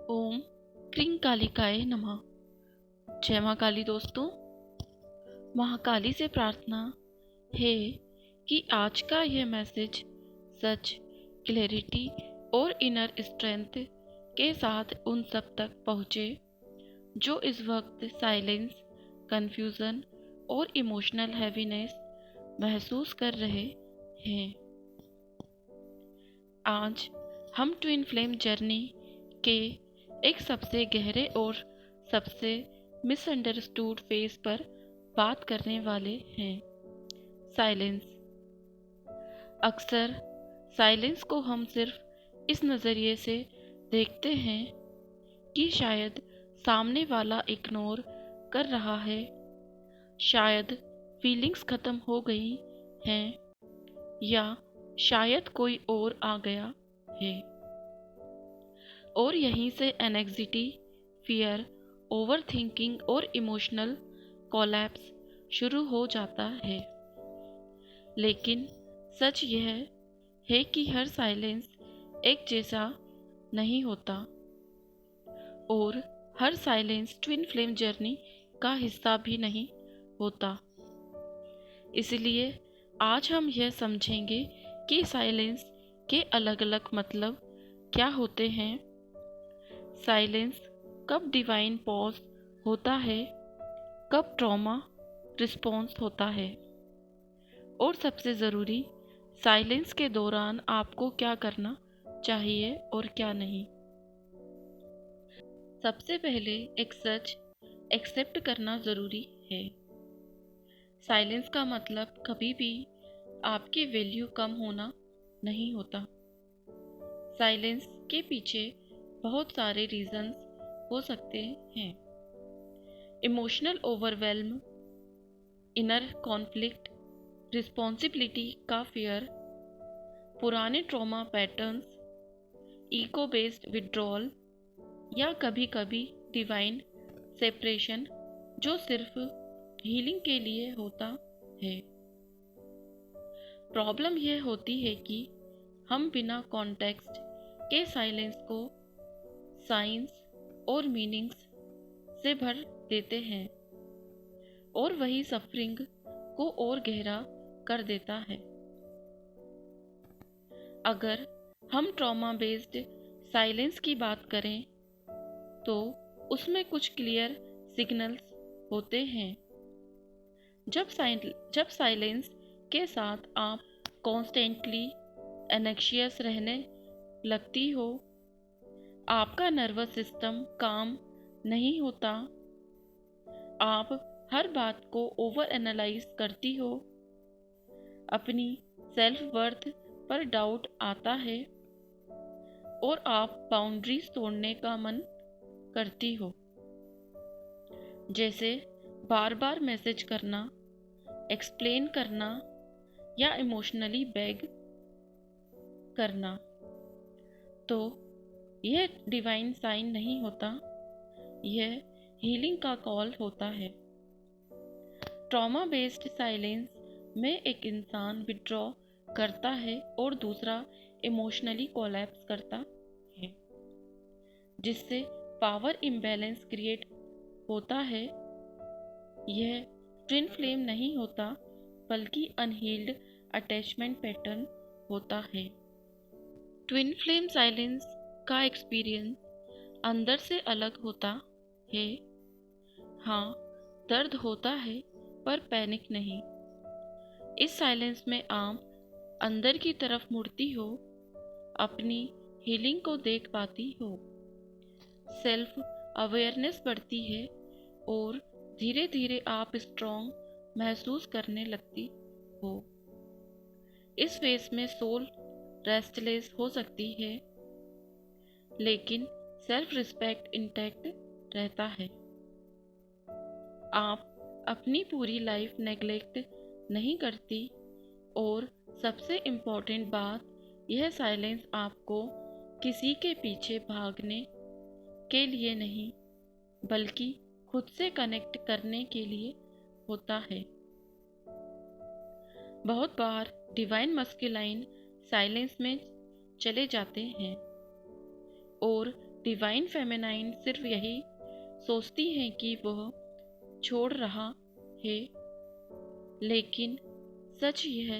ओम क्रीं कालिकाय नमः। जय माँ काली दोस्तों। महाकाली से प्रार्थना है कि आज का यह मैसेज सच, क्लैरिटी और इनर स्ट्रेंथ के साथ उन सब तक पहुँचे जो इस वक्त साइलेंस, कन्फ्यूज़न और इमोशनल हैवीनेस महसूस कर रहे हैं। आज हम ट्विन फ्लेम जर्नी के एक सबसे गहरे और सबसे मिसअंडरस्टूड फेज पर बात करने वाले हैं, साइलेंस। अक्सर साइलेंस को हम सिर्फ इस नज़रिए से देखते हैं कि शायद सामने वाला इग्नोर कर रहा है, शायद फीलिंग्स ख़त्म हो गई हैं, या शायद कोई और आ गया है। और यहीं से एंग्जाइटी, फियर, ओवर थिंकिंग और इमोशनल कोलैप्स शुरू हो जाता है। लेकिन सच यह है कि हर साइलेंस एक जैसा नहीं होता और हर साइलेंस ट्विन फ्लेम जर्नी का हिस्सा भी नहीं होता। इसलिए आज हम यह समझेंगे कि साइलेंस के अलग अलग मतलब क्या होते हैं, साइलेंस कब डिवाइन पॉज होता है, कब ट्रॉमा रिस्पॉन्स होता है, और सबसे ज़रूरी, साइलेंस के दौरान आपको क्या करना चाहिए और क्या नहीं। सबसे पहले एक सच एक्सेप्ट करना ज़रूरी है। साइलेंस का मतलब कभी भी आपकी वैल्यू कम होना नहीं होता। साइलेंस के पीछे बहुत सारे रीजंस हो सकते हैं। Emotional overwhelm, inner conflict, responsibility का फियर, पुराने trauma patterns, ego based withdrawal, या कभी कभी डिवाइन सेपरेशन जो सिर्फ हीलिंग के लिए होता है। प्रॉब्लम यह होती है कि हम बिना कॉन्टेक्स्ट के साइलेंस को साइंस और मीनिंग्स से भर देते हैं और वही सफरिंग को और गहरा कर देता है। अगर हम ट्रॉमा बेस्ड साइलेंस की बात करें तो उसमें कुछ क्लियर सिग्नल्स होते हैं। जब साइलेंस के साथ आप कॉन्स्टेंटली एनेक्शियस रहने लगती हो, आपका नर्वस सिस्टम काम नहीं होता, आप हर बात को ओवर एनालाइज करती हो, अपनी सेल्फ वर्थ पर डाउट आता है और आप बाउंड्रीज तोड़ने का मन करती हो, जैसे बार बार मैसेज करना, एक्सप्लेन करना या इमोशनली बेग करना। तो यह डिवाइन साइन नहीं होता, यह हीलिंग का कॉल होता है। ट्रॉमा बेस्ड साइलेंस में एक इंसान विड्रॉ करता है और दूसरा इमोशनली कोलैप्स करता है, जिससे पावर इम्बैलेंस क्रिएट होता है। यह ट्विन फ्लेम नहीं होता, बल्कि अनहील्ड अटैचमेंट पैटर्न होता है। ट्विन फ्लेम साइलेंस का एक्सपीरियंस अंदर से अलग होता है। हाँ, दर्द होता है पर पैनिक नहीं। इस साइलेंस में आप अंदर की तरफ मुड़ती हो, अपनी हीलिंग को देख पाती हो, सेल्फ अवेयरनेस बढ़ती है और धीरे धीरे आप स्ट्रॉन्ग महसूस करने लगती हो। इस फेस में सोल रेस्टलेस हो सकती है, लेकिन सेल्फ रिस्पेक्ट इंटैक्ट रहता है। आप अपनी पूरी लाइफ नेग्लेक्ट नहीं करती और सबसे इम्पोर्टेंट बात, यह साइलेंस आपको किसी के पीछे भागने के लिए नहीं, बल्कि खुद से कनेक्ट करने के लिए होता है। बहुत बार डिवाइन मस्कुलाइन साइलेंस में चले जाते हैं और डिवाइन फेमिनाइन सिर्फ यही सोचती हैं कि वह छोड़ रहा है, लेकिन सच यह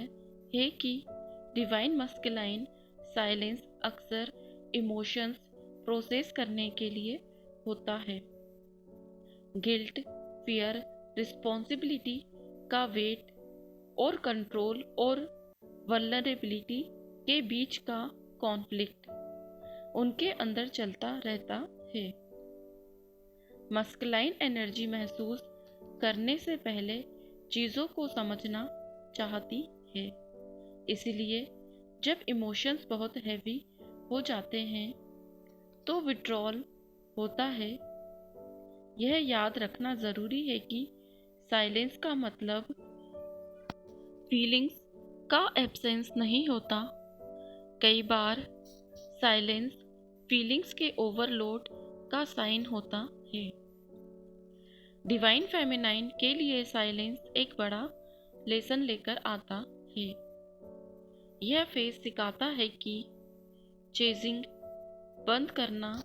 है कि डिवाइन मस्कुलाइन साइलेंस अक्सर इमोशंस प्रोसेस करने के लिए होता है। गिल्ट, फियर, रिस्पॉन्सिबिलिटी का वेट और कंट्रोल और वल्नरेबिलिटी के बीच का कॉन्फ्लिक्ट उनके अंदर चलता रहता है। मस्कुलाइन एनर्जी महसूस करने से पहले चीज़ों को समझना चाहती है, इसलिए जब इमोशंस बहुत हैवी हो जाते हैं तो विड्रॉल होता है। यह याद रखना ज़रूरी है कि साइलेंस का मतलब फीलिंग्स का एब्सेंस नहीं होता। कई बार साइलेंस फीलिंग्स के ओवरलोड का साइन होता है। डिवाइन फेमिनाइन के लिए साइलेंस एक बड़ा लेसन लेकर आता है। यह फेस सिखाता है कि चेजिंग बंद करना,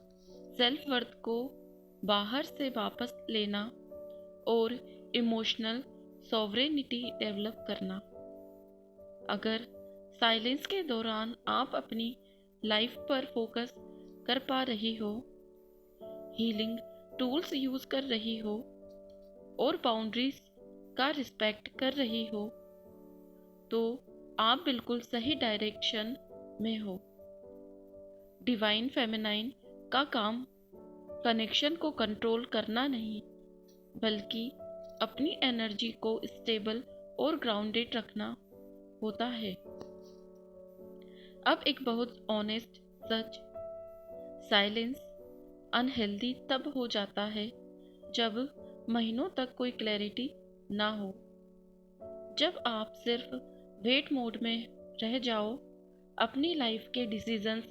सेल्फ वर्थ को बाहर से वापस लेना और इमोशनल सॉवरेनिटी डेवलप करना। अगर साइलेंस के दौरान आप अपनी लाइफ पर फोकस कर पा रही हो, हीलिंग टूल्स यूज कर रही हो और बाउंड्रीज का रिस्पेक्ट कर रही हो, तो आप बिल्कुल सही डायरेक्शन में हो। डिवाइन फेमिनाइन का काम कनेक्शन को कंट्रोल करना नहीं, बल्कि अपनी एनर्जी को स्टेबल और ग्राउंडेड रखना होता है। अब एक बहुत ऑनेस्ट सच, साइलेंस अनहेल्दी तब हो जाता है जब महीनों तक कोई क्लैरिटी ना हो, जब आप सिर्फ वेट मोड में रह जाओ, अपनी लाइफ के डिसीजंस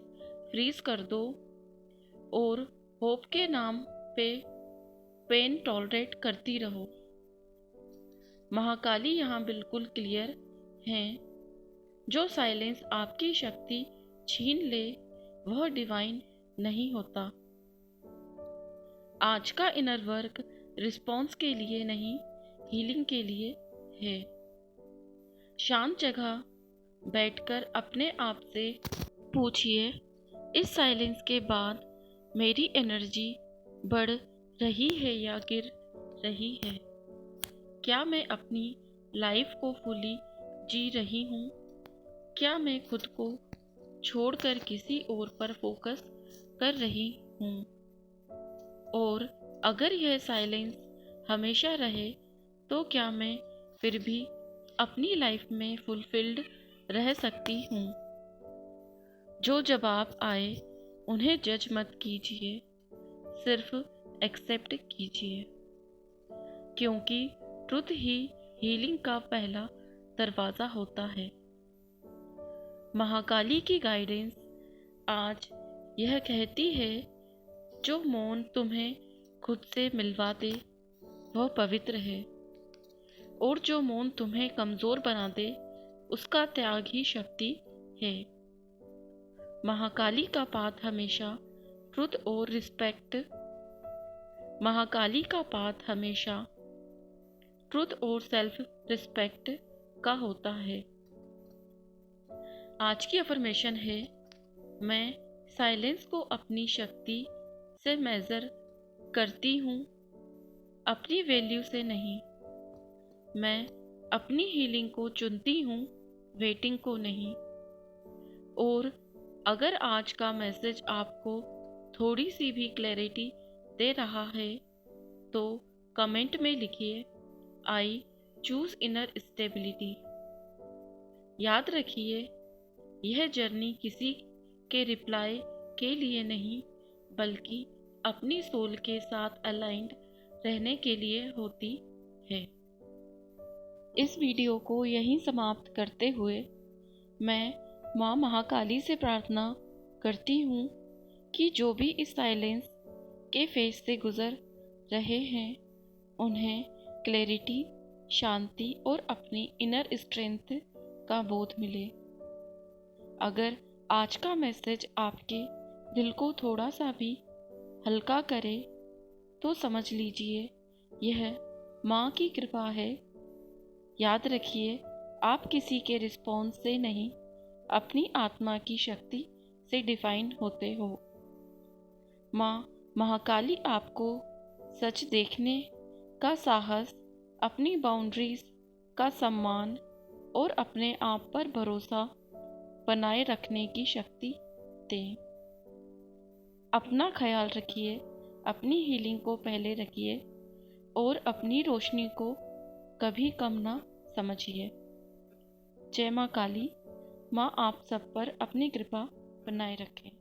फ्रीज कर दो और होप के नाम पे पेन टॉलरेट करती रहो। महाकाली यहाँ बिल्कुल क्लियर हैं। जो साइलेंस आपकी शक्ति छीन ले वह डिवाइन नहीं होता। आज का इनर वर्क रिस्पॉन्स के लिए नहीं, हीलिंग के लिए है। शांत जगह बैठकर अपने आप से पूछिए, इस साइलेंस के बाद मेरी एनर्जी बढ़ रही है या गिर रही है? क्या मैं अपनी लाइफ को फुली जी रही हूँ? क्या मैं खुद को छोड़कर किसी और पर फोकस कर रही हूँ? और अगर यह साइलेंस हमेशा रहे तो क्या मैं फिर भी अपनी लाइफ में फुलफिल्ड रह सकती हूँ? जो जवाब आए उन्हें जज मत कीजिए, सिर्फ एक्सेप्ट कीजिए, क्योंकि ट्रुथ ही हीलिंग का पहला दरवाज़ा होता है। महाकाली की गाइडेंस आज यह कहती है, जो मौन तुम्हें खुद से मिलवा दे वह पवित्र है, और जो मौन तुम्हें कमज़ोर बना दे उसका त्याग ही शक्ति है। महाकाली का पाथ हमेशा ट्रुथ और रिस्पेक्ट महाकाली का पाथ हमेशा ट्रुथ और सेल्फ रिस्पेक्ट का होता है। आज की अफर्मेशन है, मैं साइलेंस को अपनी शक्ति से मेज़र करती हूँ, अपनी वैल्यू से नहीं। मैं अपनी हीलिंग को चुनती हूँ, वेटिंग को नहीं। और अगर आज का मैसेज आपको थोड़ी सी भी क्लैरिटी दे रहा है तो कमेंट में लिखिए, आई चूज इनर स्टेबिलिटी। याद रखिए, यह जर्नी किसी के रिप्लाई के लिए नहीं, बल्कि अपनी सोल के साथ अलाइंड रहने के लिए होती है। इस वीडियो को यहीं समाप्त करते हुए मैं माँ महाकाली से प्रार्थना करती हूँ कि जो भी इस साइलेंस के फेज से गुजर रहे हैं उन्हें क्लैरिटी, शांति और अपनी इनर स्ट्रेंथ का बोध मिले। अगर आज का मैसेज आपके दिल को थोड़ा सा भी हल्का करे तो समझ लीजिए यह माँ की कृपा है। याद रखिए, आप किसी के रिस्पॉन्स से नहीं, अपनी आत्मा की शक्ति से डिफाइन होते हो। माँ महाकाली आपको सच देखने का साहस, अपनी बाउंड्रीज का सम्मान और अपने आप पर भरोसा बनाए रखने की शक्ति दें। अपना ख्याल रखिए, अपनी हीलिंग को पहले रखिए और अपनी रोशनी को कभी कम ना समझिए। जय माँ काली। माँ आप सब पर अपनी कृपा बनाए रखें।